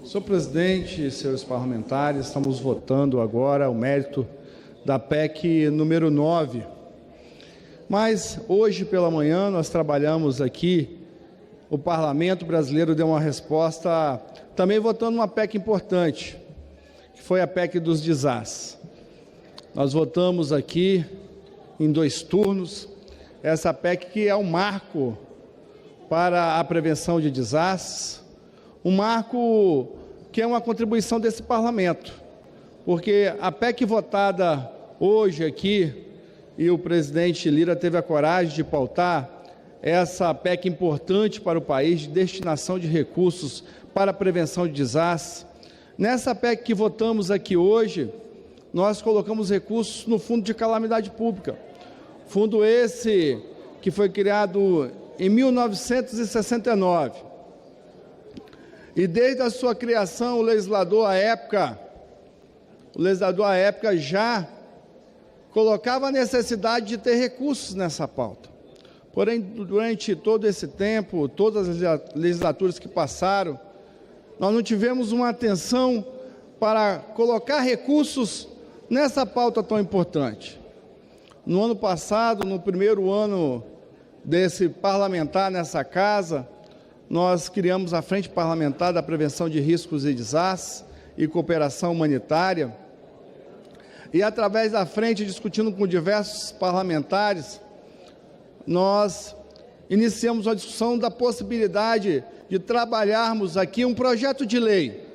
Senhor presidente, senhores parlamentares, estamos votando agora o mérito da PEC número 9. Mas hoje pela manhã nós trabalhamos aqui, o parlamento brasileiro deu uma resposta, também votando uma PEC importante, que foi a PEC dos desastres. Nós votamos aqui em 2 turnos, essa PEC que é um marco para a prevenção de desastres, um marco que é uma contribuição desse parlamento, porque a PEC votada hoje aqui, e o presidente Lira teve a coragem de pautar essa PEC importante para o país, de destinação de recursos para a prevenção de desastres. Nessa PEC que votamos aqui hoje, nós colocamos recursos no Fundo de Calamidade Pública, fundo esse que foi criado em 1969. E desde a sua criação, o legislador à época já colocava a necessidade de ter recursos nessa pauta. Porém, durante todo esse tempo, todas as legislaturas que passaram, nós não tivemos uma atenção para colocar recursos nessa pauta tão importante. No ano passado, no primeiro ano desse parlamentar nessa casa, nós criamos a Frente Parlamentar da Prevenção de Riscos e Desastres e Cooperação Humanitária, e através da frente, discutindo com diversos parlamentares, nós iniciamos uma discussão da possibilidade de trabalharmos aqui um projeto de lei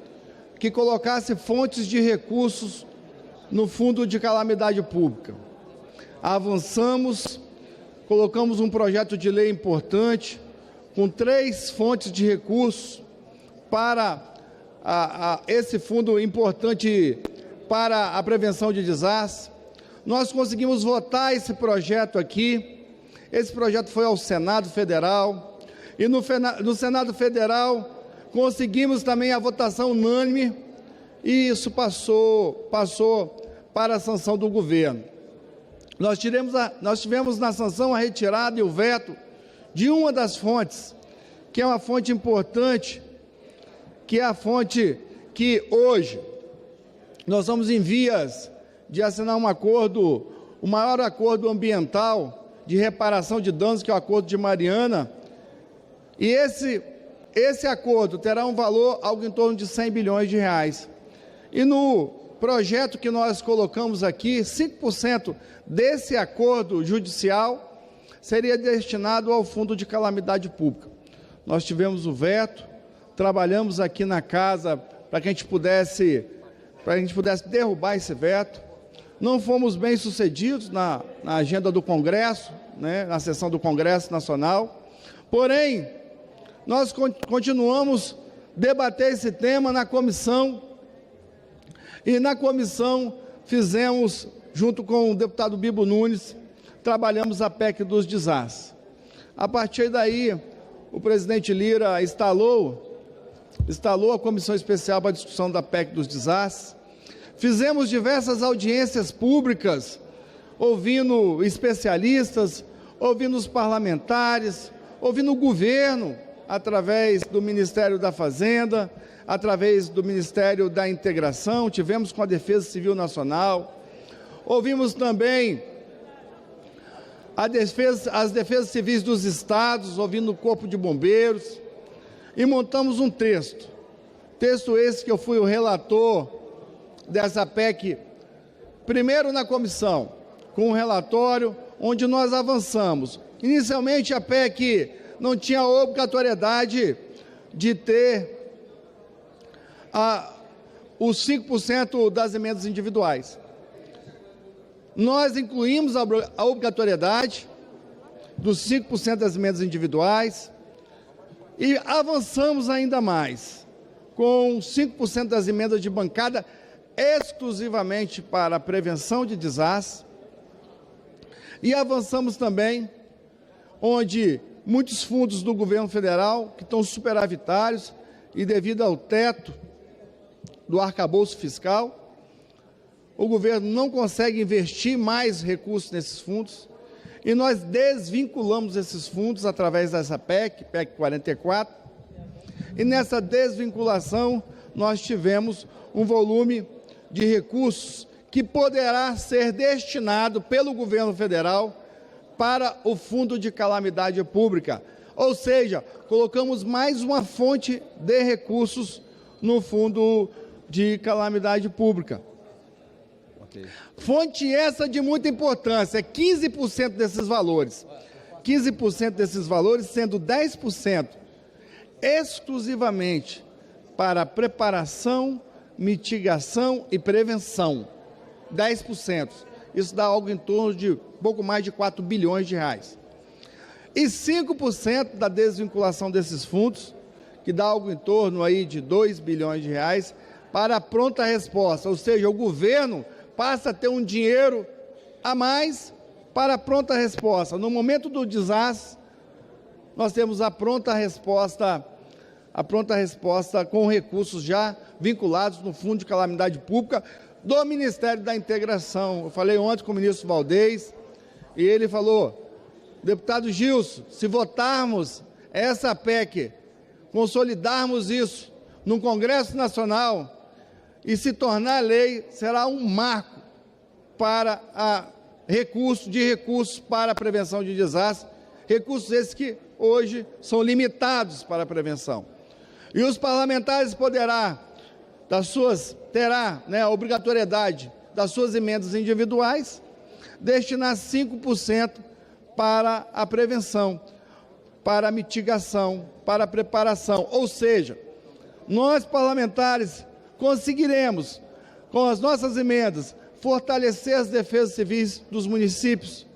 que colocasse fontes de recursos no Fundo de Calamidade Pública. Avançamos, colocamos um projeto de lei importante, com 3 fontes de recursos para esse fundo importante para a prevenção de desastres. Nós conseguimos votar esse projeto aqui. Esse projeto foi ao Senado Federal, e no Senado Federal conseguimos também a votação unânime, e isso passou para a sanção do governo. Nós tivemos na sanção a retirada e o veto de uma das fontes, que é uma fonte importante, que é a fonte que hoje nós estamos em vias de assinar um acordo, o maior acordo ambiental de reparação de danos, que é o Acordo de Mariana, e esse acordo terá um valor algo em torno de 100 bilhões de reais. E no projeto que nós colocamos aqui, 5% desse acordo judicial seria destinado ao Fundo de Calamidade Pública. Nós tivemos o veto, trabalhamos aqui na casa para que a gente pudesse derrubar esse veto. Não fomos bem sucedidos na agenda do Congresso, na sessão do Congresso Nacional, porém, nós continuamos debater esse tema na comissão, e na comissão fizemos, junto com o deputado Bibo Nunes, trabalhamos a PEC dos desastres. A partir daí, o presidente Lira instalou a comissão especial para a discussão da PEC dos desastres. Fizemos diversas audiências públicas, ouvindo especialistas, ouvindo os parlamentares, ouvindo o governo, através do Ministério da Fazenda, através do Ministério da Integração, tivemos com a Defesa Civil Nacional, ouvimos também as defesas civis dos estados, ouvindo o Corpo de Bombeiros, e montamos um texto esse que eu fui o relator dessa PEC, primeiro na comissão, com um relatório onde nós avançamos. Inicialmente a PEC não tinha a obrigatoriedade de ter os 5% das emendas individuais. Nós incluímos a obrigatoriedade dos 5% das emendas individuais e avançamos ainda mais, com 5% das emendas de bancada exclusivamente para a prevenção de desastres, e avançamos também onde muitos fundos do governo federal, que estão superavitários, e devido ao teto do arcabouço fiscal, o governo não consegue investir mais recursos nesses fundos, e nós desvinculamos esses fundos através dessa PEC 44, e nessa desvinculação nós tivemos um volume de recursos que poderá ser destinado pelo governo federal para o Fundo de Calamidade Pública. Ou seja, colocamos mais uma fonte de recursos no Fundo de Calamidade Pública. Fonte essa de muita importância, 15% desses valores. 15% desses valores, sendo 10% exclusivamente para preparação, mitigação e prevenção. 10%. Isso dá algo em torno de pouco mais de 4 bilhões de reais. E 5% da desvinculação desses fundos, que dá algo em torno aí de 2 bilhões de reais, para a pronta resposta, ou seja, o governo passa a ter um dinheiro a mais para a pronta resposta. No momento do desastre, nós temos a pronta resposta com recursos já vinculados no Fundo de Calamidade Pública do Ministério da Integração. Eu falei ontem com o ministro Valdez e ele falou: deputado Gilson, se votarmos essa PEC, consolidarmos isso no Congresso Nacional e se tornar lei, será um marco para recursos para a prevenção de desastres, recursos esses que hoje são limitados para a prevenção. E os parlamentares terá a obrigatoriedade das suas emendas individuais, destinar 5% para a prevenção, para a mitigação, para a preparação. Ou seja, nós parlamentares conseguiremos, com as nossas emendas, fortalecer as defesas civis dos municípios,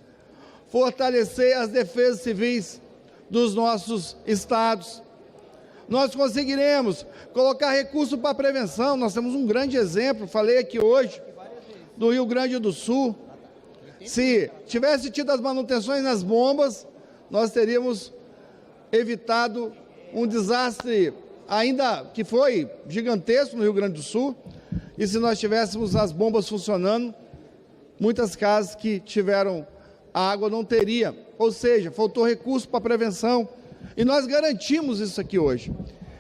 fortalecer as defesas civis dos nossos estados. Nós conseguiremos colocar recurso para a prevenção. Nós temos um grande exemplo, falei aqui hoje, do Rio Grande do Sul. Se tivesse tido as manutenções nas bombas, nós teríamos evitado um desastre ainda que foi gigantesco no Rio Grande do Sul. E se nós tivéssemos as bombas funcionando, muitas casas que tiveram água não teria. Ou seja, faltou recurso para a prevenção. E nós garantimos isso aqui hoje.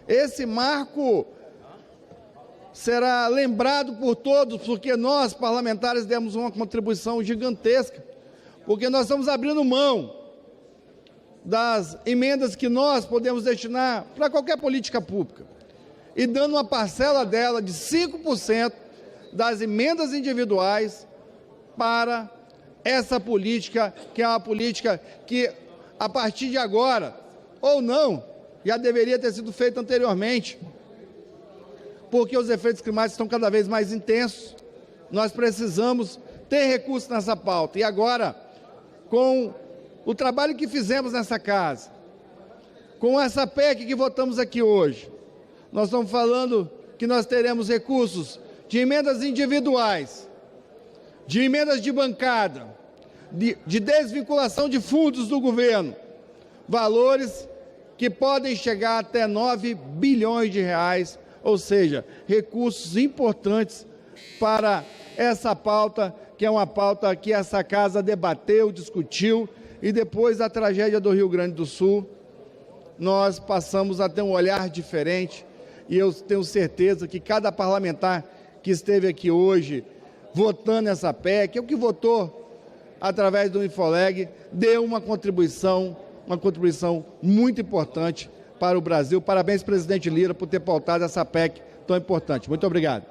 Esse marco será lembrado por todos, porque nós, parlamentares, demos uma contribuição gigantesca, porque nós estamos abrindo mão das emendas que nós podemos destinar para qualquer política pública e dando uma parcela dela de 5% das emendas individuais para essa política, que é uma política que, a partir de agora, ou não, já deveria ter sido feita anteriormente, porque os efeitos climáticos estão cada vez mais intensos. Nós precisamos ter recursos nessa pauta. E agora, com o trabalho que fizemos nessa casa, com essa PEC que votamos aqui hoje, nós estamos falando que nós teremos recursos de emendas individuais, de emendas de bancada, de desvinculação de fundos do governo, valores que podem chegar até 9 bilhões de reais, ou seja, recursos importantes para essa pauta, que é uma pauta que essa casa debateu, discutiu, e depois da tragédia do Rio Grande do Sul, nós passamos a ter um olhar diferente, e eu tenho certeza que cada parlamentar que esteve aqui hoje votando essa PEC, ou que votou através do Infoleg, deu uma contribuição muito importante para o Brasil. Parabéns, presidente Lira, por ter pautado essa PEC tão importante. Muito obrigado.